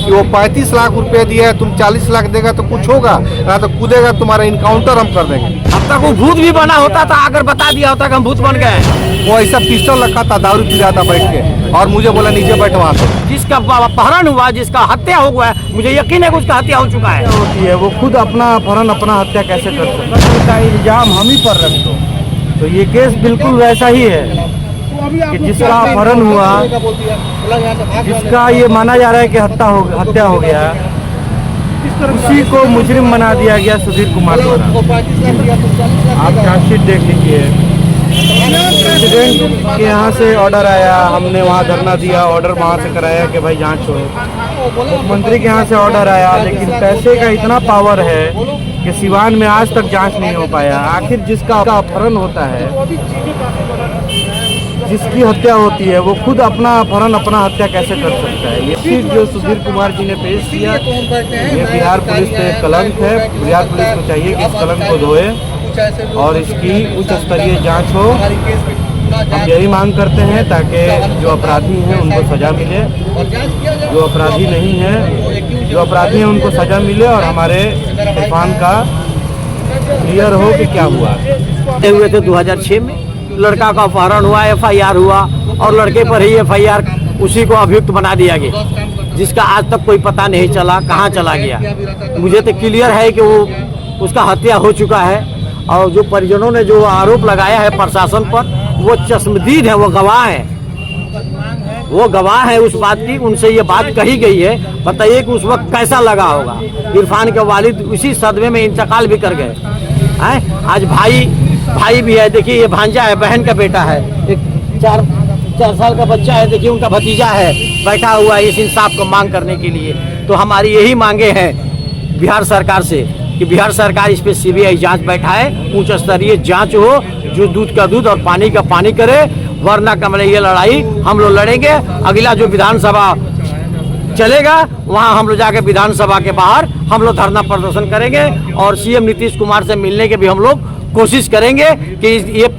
कि वो 35 लाख रुपए दिया है, तुम 40 लाख देगा तो कुछ होगा, ना तो कूदेगा तुम्हारा इनकाउंटर हम कर देंगे। अब तक वो भूत भी बना होता था, अगर बता दिया होता कि हम भूत बन गए। वो ऐसा पिस्टल रखा था, दारू पी रहा था बैठ के, और मुझे बोला नीचे बैठ वहाँ पे। जिसका अपहरण हुआ, जिसका हत्या हो गया, मुझे यकीन है कि उसका हत्या हो चुका है। होती है वो खुद अपना अपहरण अपना हत्या कैसे कर सकता है, का इल्जाम हम ही पर रख दो। तो ये केस बिल्कुल वैसा ही है कि जिसका अपहरण हुआ, जिसका ये माना जा रहा है कि हत्या हो गया, उसी को मुजरिम बना दिया गया सुधीर कुमार द्वारा। आप चार्जशीट देख लीजिए। प्रेसिडेंट के यहाँ से ऑर्डर आया, हमने वहाँ धरना दिया, ऑर्डर वहाँ से कराया कि भाई जांच हो। मुख्यमंत्री के यहाँ से ऑर्डर आया, लेकिन पैसे का इतना पावर है कि सिवान में आज तक जांच नहीं हो पाया। आखिर जिसका अपहरण होता है, जिसकी हत्या होती है, वो खुद अपना अपहरण अपना हत्या कैसे कर सकता है। ये चीज जो सुधीर कुमार जी ने पेश किया, ये बिहार पुलिस पे कलंक है। बिहार पुलिस को चाहिए कि इस कलंक को धोए और इसकी उच्च स्तरीय जांच हो। हम यही मांग करते हैं ताकि जो अपराधी हैं उनको सजा मिले, जो अपराधी नहीं है, जो अपराधी हैं उनको सजा मिले, और हमारे इरफान का क्लियर हो कि क्या हुआ। हुए थे 2006 में लड़का का अपहरण हुआ, FIR हुआ, और लड़के पर ही FIR उसी को अभियुक्त बना दिया गया, जिसका आज तक कोई पता नहीं चला कहाँ चला गया। मुझे तो क्लियर है कि वो उसका हत्या हो चुका है, और जो परिजनों ने जो आरोप लगाया है प्रशासन पर, वो चश्मदीद है, वो गवाह है, वो गवाह है उस बात की। उनसे ये बात कही गई है। बताइए कि उस वक्त कैसा लगा होगा। इरफान के वालिद उसी सदमे में इंतकाल भी कर गए हैं। आज भाई भी है, देखिए ये भांजा है, बहन का बेटा है, एक 4 साल का बच्चा है, देखिए उनका भतीजा है बैठा हुआ है इस इंसाफ को मांग करने के लिए। तो हमारी यही मांगे हैं बिहार सरकार से कि बिहार सरकार इस पे CBI जांच बैठाए, उच्च स्तरीय जांच हो, जो दूध का दूध और पानी का पानी करे, वरना कमले ये लड़ाई हम लोग लड़ेंगे। अगला जो विधानसभा चलेगा वहाँ हम लोग जाके विधानसभा के बाहर हम लोग धरना प्रदर्शन करेंगे, और CM नीतीश कुमार से मिलने के भी हम लोग कोशिश करेंगे कि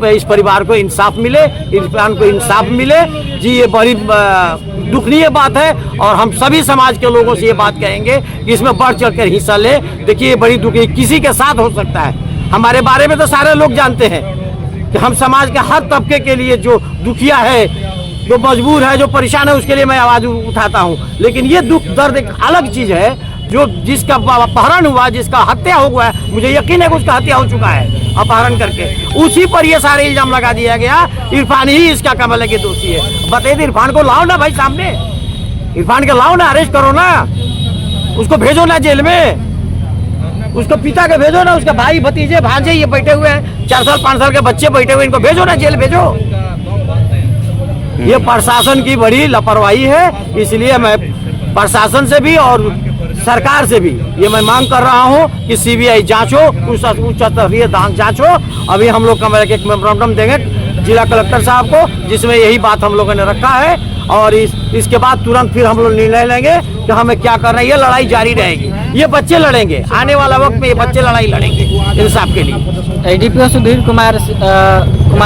इस परिवार को इंसाफ मिले, इरफान को इंसाफ मिले। जी ये बड़ी दुखनीय बात है, और हम सभी समाज के लोगों से ये बात कहेंगे कि इसमें बढ़ चढ़कर हिस्सा ले। देखिए ये बड़ी दुखी, किसी के साथ हो सकता है। हमारे बारे में तो सारे लोग जानते हैं कि हम समाज के हर तबके के लिए, जो दुखिया है, जो मजबूर है, जो परेशान है, उसके लिए मैं आवाज़ उठाता हूँ। लेकिन ये दुख दर्द एक अलग चीज़ है। जो जिसका अपहरण हुआ, जिसका हत्या हो गया, मुझे यकीन है कि उसका हत्या हो चुका है अपहरण करके, उसी पर ये सारे इल्जाम लगा दिया गया। इरफान ही इसका कमल के दोषी है। बताइए, इरफान को लाओ ना भाई सामने, इरफान को लाओ ना, अरेस्ट करो ना, उसको भेजो ना जेल में, उसको पिता के भेजो ना, उसके भाई भतीजे भांजे ये बैठे हुए हैं, 4 साल 5 साल के बच्चे बैठे हुए, इनको भेजो ना जेल, भेजो। ये प्रशासन की बड़ी लापरवाही है। इसलिए मैं प्रशासन से भी और सरकार से भी ये मैं मांग कर रहा हूँ कि CBI जांच हो, उच्च स्तरीय जांच हो। अभी हम लोग का एक मेमोरेंडम देंगे जिला कलेक्टर साहब को, जिसमें यही बात हम लोगों ने रखा है, और इसके बाद तुरंत फिर हम लोग निर्णय लेंगे कि हमें क्या करना है। ये लड़ाई जारी रहेगी, ये बच्चे लड़ेंगे, आने वाला वक्त में ये बच्चे लड़ाई लड़ेंगे इंसाफ के लिए। ADPO सुधीर कुमार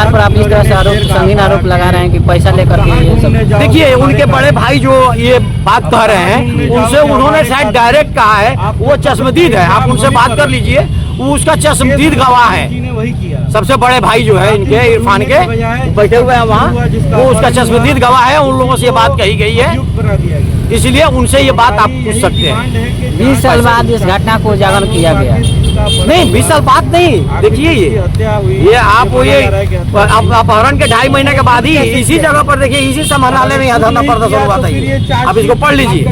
पर आप इस तरह से संगीन आरोप लगा रहे हैं कि पैसा लेकर के ये सब। देखिए उनके बड़े भाई जो ये बात कह रहे हैं, उनसे उन्होंने शायद डायरेक्ट कहा है, वो चश्मदीद है, आप उनसे बात कर लीजिए, वो उसका चश्मदीद गवाह है। सबसे बड़े भाई जो है इनके, इरफान के बैठे हुए हैं वहाँ, वो उसका चश्मदीद गवाह है। उन लोगों से ये बात कही गई है, इसलिए उनसे ये बात आप पूछ सकते हैं। 20 साल बाद इस घटना को उजागर किया गया। नहीं, 20 साल बाद नहीं। देखिए ये आप ये अपहरण के 2.5 महीने के बाद ही इसी जगह पर, देखिए इसी समाहरणालय में यहाँ धरना प्रदर्शन हुआ था। ये आप इसको पढ़ लीजिए,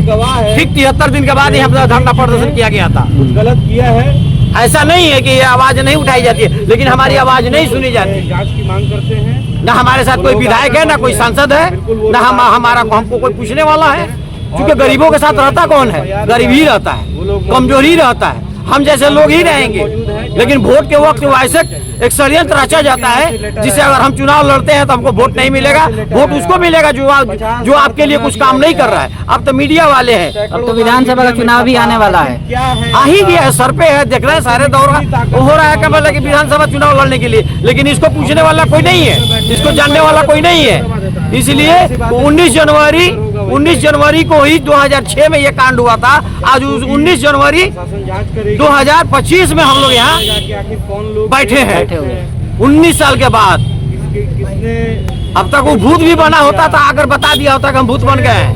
ठीक 73 दिन के बाद ही हम धरना प्रदर्शन किया गया था। गलत किया है, ऐसा नहीं है कि ये आवाज नहीं उठाई जाती है, लेकिन हमारी आवाज नहीं सुनी जाती। जांच की मांग करते हैं। ना हमारे साथ कोई विधायक है, ना कोई सांसद है, ना हमको कोई पूछने वाला है। क्योंकि गरीबों के साथ रहता कौन है? गरीब ही रहता है, कमजोर ही रहता है, हम जैसे लोग ही रहेंगे। लेकिन वोट के वक्त वैसे एक षड्यंत्र रचा जाता है, जिससे अगर हम चुनाव लड़ते हैं तो हमको वोट नहीं मिलेगा, वोट उसको मिलेगा जो आपके लिए कुछ काम नहीं कर रहा है। अब तो मीडिया वाले हैं, अब तो विधानसभा का चुनाव भी आने वाला है, आ ही गया है, सर पे है, देख रहे हैं सारे दौर हो रहा है मतलब कि विधानसभा चुनाव लड़ने के लिए। लेकिन इसको पूछने वाला कोई नहीं है, इसको जानने वाला कोई नहीं है। इसलिए 19 जनवरी 19 जनवरी को ही 2006 में ये कांड हुआ था। आज 19 जनवरी 2025 में हम लोग यहाँ बैठे हैं 19 साल के बाद। अब तक वो भूत भी बना होता था, अगर बता दिया होता कि हम भूत बन गए हैं।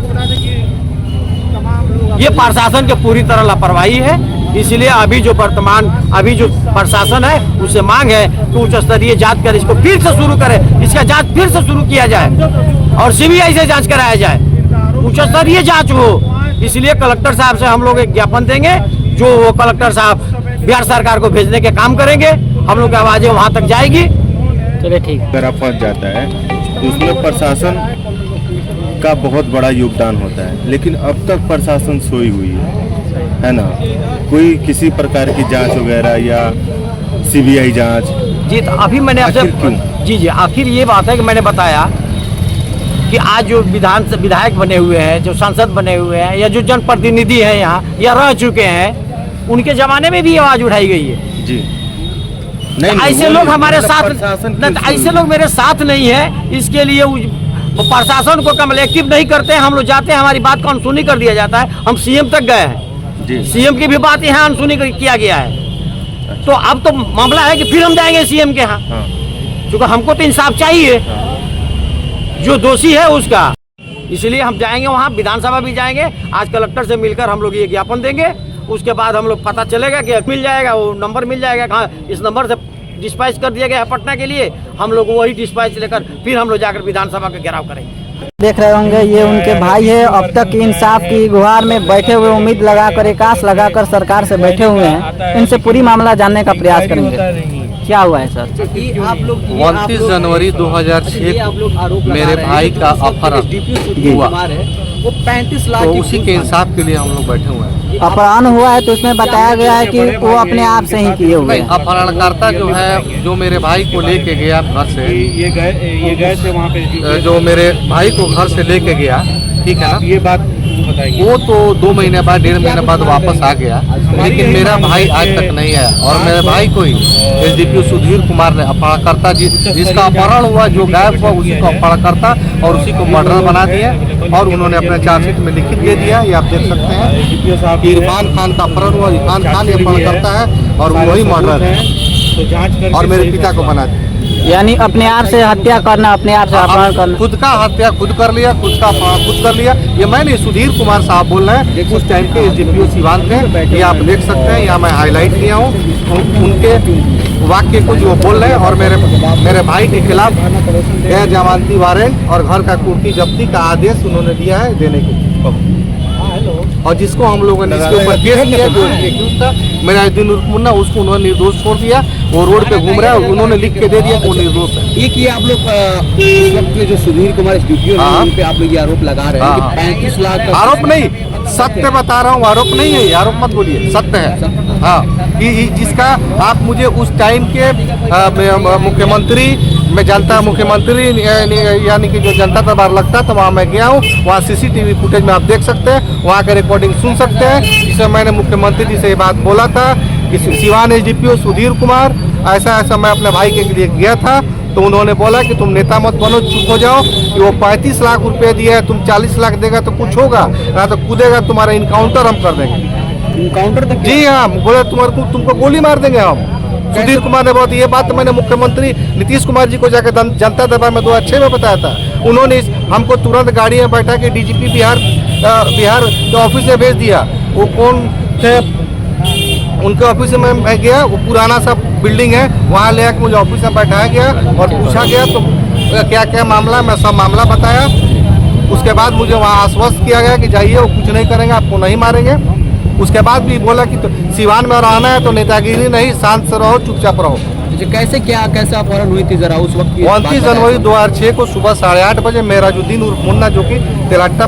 ये प्रशासन की पूरी तरह लापरवाही है। इसलिए अभी जो प्रशासन है उससे मांग है कि उच्च स्तरीय जांच कर इसको फिर से शुरू करे, इसका जांच फिर से शुरू किया जाए और सीबीआई से जांच कराया जाए, उच्च स्तरीय जांच हो। इसलिए कलेक्टर साहब से हम लोग एक ज्ञापन देंगे, जो वो कलेक्टर साहब बिहार सरकार को भेजने के काम करेंगे। हम लोग की आवाजें वहां तक जाएगी। चलिए ठीक। अगर आप फंस जाता है तो उसमें प्रशासन का बहुत बड़ा योगदान होता है, लेकिन अब तक प्रशासन सोई हुई है ना। कोई किसी प्रकार की जांच वगैरह या सीबीआई जांच। जी, तो अभी मैंने आखिर क्यों? जी आखिर ये बात है कि मैंने बताया कि आज जो विधायक बने हुए हैं, जो सांसद बने हुए हैं, या जो जनप्रतिनिधि हैं यहाँ या रह चुके हैं, उनके जमाने में भी आवाज उठाई गई है। जी ऐसे लोग हमारे साथ, ऐसे लोग मेरे साथ नहीं है। इसके लिए प्रशासन को कलेक्टिव नहीं करते हैं। हम लोग जाते हैं, हमारी बात को अनसुनी कर दिया जाता है। हम सीएम तक गए हैं, सीएम की भी बात यहाँ अनसुनी किया गया है। तो अब तो मामला है कि फिर हम जाएंगे सीएम के यहाँ, क्योंकि हमको तो इंसाफ चाहिए जो दोषी है उसका। इसलिए हम जाएंगे वहाँ, विधानसभा भी जाएंगे। आज कलेक्टर से मिलकर हम लोग ये ज्ञापन देंगे। उसके बाद हम लोग पता चलेगा कि मिल जाएगा, वो नंबर मिल जाएगा कहाँ, इस नंबर से डिस्पैच कर दिया गया है पटना के लिए। हम लोग वही डिस्पैच लेकर फिर हम लोग जाकर विधानसभा का घेराव करेंगे। देख रहे होंगे ये उनके भाई है, अब तक इंसाफ की गुहार में बैठे हुए, उम्मीद लगाकर, एक आस लगाकर सरकार से बैठे हुए हैं। इनसे पूरी मामला जानने का प्रयास करेंगे। क्या हुआ है सर? 29 जनवरी 2006 मेरे भाई का अपहरण हुआ, वो 35 लाख तो उसी के इंसाफ के लिए हम लोग बैठे हुए हैं। अपहरण हुआ है तो उसमें बताया गया है कि वो अपने आप से ही किए हुए हैं। अपहरणकर्ता जो है, जो मेरे भाई को लेके गया घर से, ये गए थे वहाँ पे, जो मेरे भाई को घर से लेके गया, ठीक है ना, ये बात बताइए। वो तो 2 महीने बाद, 1.5 महीने बाद वापस आ गया, लेकिन मेरा भाई आज तक नहीं आया। और मेरे भाई को ही एसडीपीओ सुधीर कुमार ने, अपहरणकर्ता जिसका अपहरण हुआ, जो गायब हुआ, उसी को अपहरणकर्ता और उसी को मर्डर बना दिया। और उन्होंने अपने चार्जशीट में लिखित दे दिया। ये आप देख सकते हैं, इरफान खान का अपहरण हुआ, इरफान खान ये अपहरणकर्ता है और वही मर्डर है, और मेरे पिता को बना दिया। यानी अपने आप से हत्या करना, अपने आप से अपहरण करना। खुद का हत्या खुद कर लिया, खुद का अपहरण खुद कर लिया। ये मैंने सुधीर कुमार साहब बोल रहे हैं, उस टाइम के एसडीपीओ सिवान थे। ये आप देख सकते हैं, यहाँ मैं हाईलाइट किया हूँ उनके वाक्य को जो बोल रहे हैं। और मेरे भाई के खिलाफ गैर जमानती वारंट और घर का कुर्की जब्ती का आदेश उन्होंने दिया है देने के लिए। और जिसको हम लोगों ने इसके ऊपर केस किया, जो एक्यूज था मेरा दिन मुन्ना, उसको उन्होंने निर्दोष छोड़ दिया। वो रोड पे घूम रहा है और उन्होंने लिख के दे दिया वो निर्दोष है। ये कि आप लोग इस वक्त के जो सुधीर कुमार एसडीपीओ हैं, उन पे आप लोग ये आरोप लगा रहे हैं कि 35 लाख का। आरोप नहीं, सत्य बता रहा हूँ, आरोप नहीं है, आरोप मत बोलिए, सत्य है। हाँ, जिसका आप मुझे उस टाइम के मुख्यमंत्री में जनता मुख्यमंत्री यानी कि जो जनता दरबार लगता था, वहाँ मैं गया हूँ। वहाँ सीसीटीवी फुटेज में आप देख सकते हैं, वहाँ का रिकॉर्डिंग सुन सकते हैं, जिसमें मैंने मुख्यमंत्री जी से ये बात बोला था कि सिवान एसडीपीओ सुधीर कुमार ऐसा मैं अपने भाई के लिए गया था। तो उन्होंने बोला कि तुम नेता मत बनो, चुप हो जाओ, कि वो 35 लाख रुपए दिया है, तुम 40 लाख देगा तो कुछ होगा, ना तो कूदेगा, तुम्हारा इनकाउंटर हम कर देंगे। इनकाउंटर तक? जी हाँ, बोले तुमको गोली मार देंगे हम। सुधीर कुमार ने बहुत, ये बात मैंने मुख्यमंत्री नीतीश कुमार जी को जाकर जनता दरबार में 2006 में बताया था। उन्होंने हमको तुरंत गाड़ी में बैठा के डीजीपी बिहार के ऑफिस में भेज दिया। वो कौन थे, उनके ऑफिस में मैं गया, वो पुराना सा बिल्डिंग है, वहाँ ले आकर मुझे ऑफिस में बैठाया गया और पूछा गया तो क्या क्या मामला, मैं सब मामला बताया। उसके बाद मुझे वहाँ आश्वस्त किया गया कि जाइए, वो कुछ नहीं करेंगे, आपको नहीं मारेंगे। उसके बाद भी बोला कि तो सिवान में रहना है तो नेतागिरी नहीं, शांत से रहो, चुपचाप रहो। कैसे अपहरण हुई थी जरा उस वक्त? 29 जनवरी 2006 को सुबह 8:30 बजे मेराजुद्दीन उर्फ मुन्ना, जो कि तिलट्टा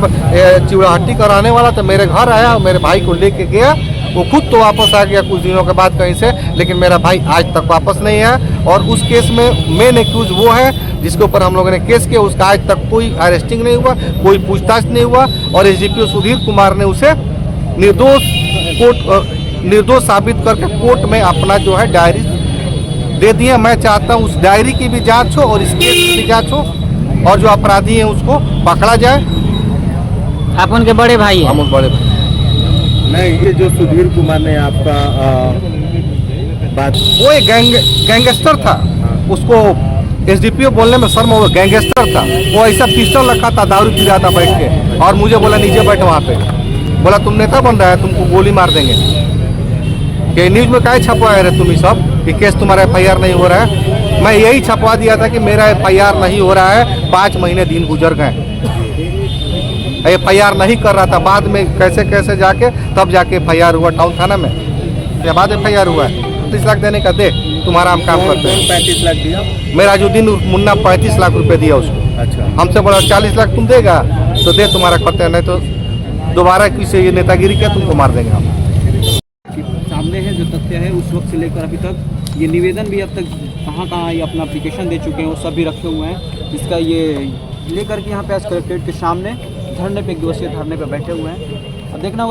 चिवड़ाहट्टी का रहने वाला था, मेरे घर आया और मेरे भाई को लेके गया। वो खुद तो वापस आ गया कुछ दिनों के बाद कहीं से, लेकिन मेरा भाई आज तक वापस नहीं आया। और उस केस में मेन एक्यूज वो है जिसके ऊपर हम लोगों ने केस किया, उसका आज तक कोई अरेस्टिंग नहीं हुआ, कोई पूछताछ नहीं हुआ। और एसडीपीओ सुधीर कुमार ने उसे निर्दोष साबित करके कोर्ट में अपना जो है डायरी दे दिया। मैं चाहता हूँ उस डायरी की भी जांच हो और इस केस की भी जांच हो और जो अपराधी हैं उसको पकड़ा जाए। आप उनके बड़े भाई हैं। हम उन बड़े भाई। नहीं, ये जो सुधीर कुमार ने आपका बात, वो एक गैंगस्टर था, उसको एसडीपीओ बोलने में शर्म, वो गैंगस्टर था। वो ऐसा पिस्टल रखा था, दारू पी रहा था बैठ के, और मुझे बोला नीचे बैठे वहाँ पे, बोला तुम नेता बन रहा है, तुमको गोली मार देंगे। कि न्यूज में क्या छपवाए रहे तुम ही सब कि केस तुम्हारा FIR नहीं हो रहा है। मैं यही छपवा दिया था कि मेरा FIR नहीं हो रहा है, 5 महीने दिन गुजर गए, FIR नहीं कर रहा था। बाद में कैसे कैसे जाके तब जाके FIR हुआ टाउन थाना में, या बाद FIR हुआ है। 30 लाख देने का दे, तुम्हारा हम काम करते हैं। 35 लाख दिया। मेरा जो दिन मुन्ना 35 लाख रुपए दिया उसको। अच्छा, हमसे बोला 40 लाख तुम देगा तो दे, तुम्हारा करते हैं, नहीं तो दोबारा किसी ये नेतागिरी किया तुमको मार देंगे हम। सामने है जो तथ्य है, उस वक्त से लेकर अभी तक ये निवेदन भी अब तक कहाँ ये अपना एप्लीकेशन दे चुके हैं, वो सब भी रखे हुए हैं। इसका ये लेकर के यहाँ पे आज कलेक्ट्रेट के सामने धरने पे, 1 दिवसीय धरने पे बैठे हुए हैं। अब देखना